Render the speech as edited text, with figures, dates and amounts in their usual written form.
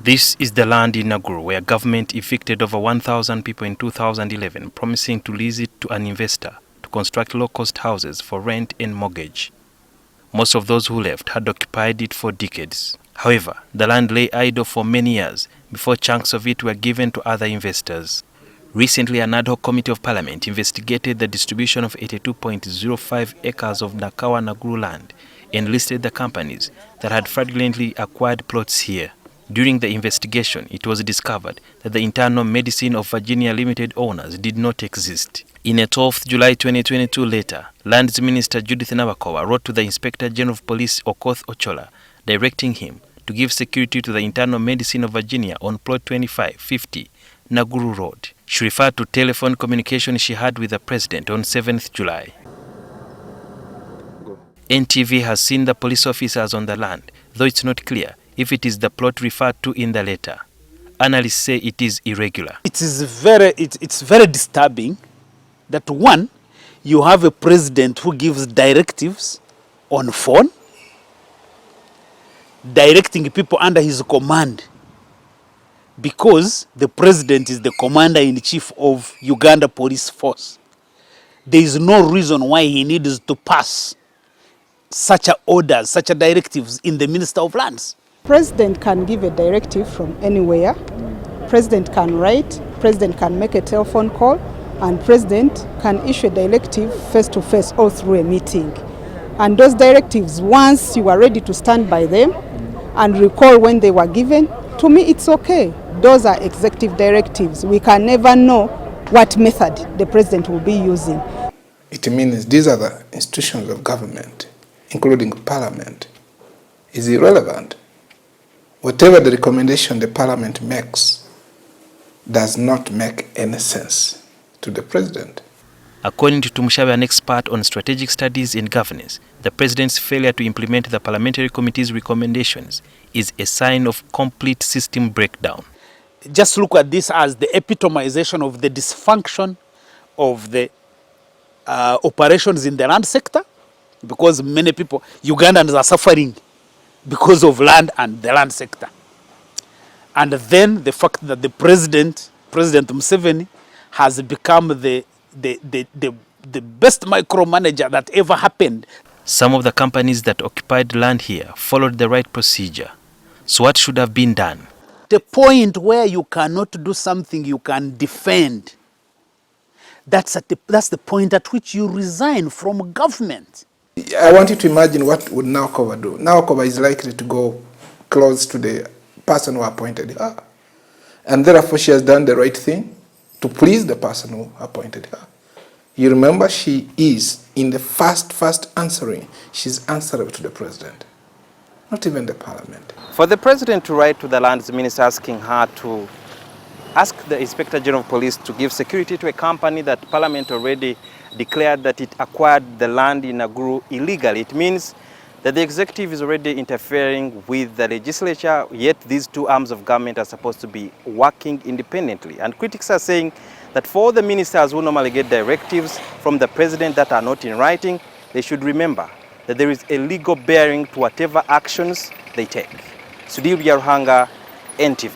This is the land in Naguru where government evicted over 1,000 people in 2011, promising to lease it to an investor to construct low-cost houses for rent and mortgage. Most of those who left had occupied it for decades. However, the land lay idle for many years before chunks of it were given to other investors. Recently, an ad hoc committee of parliament investigated the distribution of 82.05 acres of NAGURU land and listed the companies that had fraudulently acquired plots here. During the investigation, it was discovered that the internal medicine of Virginia Limited owners did not exist. In a 12th July 2022 letter, Lands Minister Judith Nabakooba wrote to the Inspector General of Police Okoth Ochola, directing him to give security to the internal medicine of Virginia on plot 2550 Naguru Road. She referred to telephone communication she had with the president on 7th July. NTV has seen the police officers on the land, though it's not clear if it is the plot referred to in the letter. Analysts say it is irregular. It's very disturbing that one, you have a president who gives directives on phone, directing people under his command, because the president is the commander-in-chief of Uganda Police Force. There is no reason why he needs to pass such orders, such directives in the Minister of Lands. President can give a directive from anywhere. President can write, President can make a telephone call, and President can issue a directive face-to-face or through a meeting. And those directives, once you are ready to stand by them and recall when they were given, to me it's okay. Those are executive directives. We can never know what method the President will be using. It means these are the institutions of government, including Parliament, is irrelevant. Whatever the recommendation the Parliament makes does not make any sense to the President. According to Tumushabe, an expert on strategic studies and governance, the President's failure to implement the Parliamentary Committee's recommendations is a sign of complete system breakdown. Just look at this as the epitomization of the dysfunction of the operations in the land sector, because many people, Ugandans, are suffering because of land and the land sector. And then the fact that the President Museveni, has become the best micromanager that ever happened. Some of the companies that occupied land here followed the right procedure. So what should have been done? The point where you cannot do something you can defend, that's the point at which you resign from government. I want you to imagine what would Nabakooba do. Nabakooba is likely to go close to the person who appointed her. And therefore she has done the right thing to please the person who appointed her. You remember, she is in the first answering. She's answerable to the President, not even the Parliament. For the President to write to the Lands Minister asking her to ask the Inspector General of Police to give security to a company that Parliament already declared that it acquired the land in Naguru illegally, it means that the executive is already interfering with the legislature, yet these two arms of government are supposed to be working independently. And critics are saying that for the ministers who normally get directives from the President that are not in writing, they should remember that there is a legal bearing to whatever actions they take. Sudhir Yaruhanga, NTV.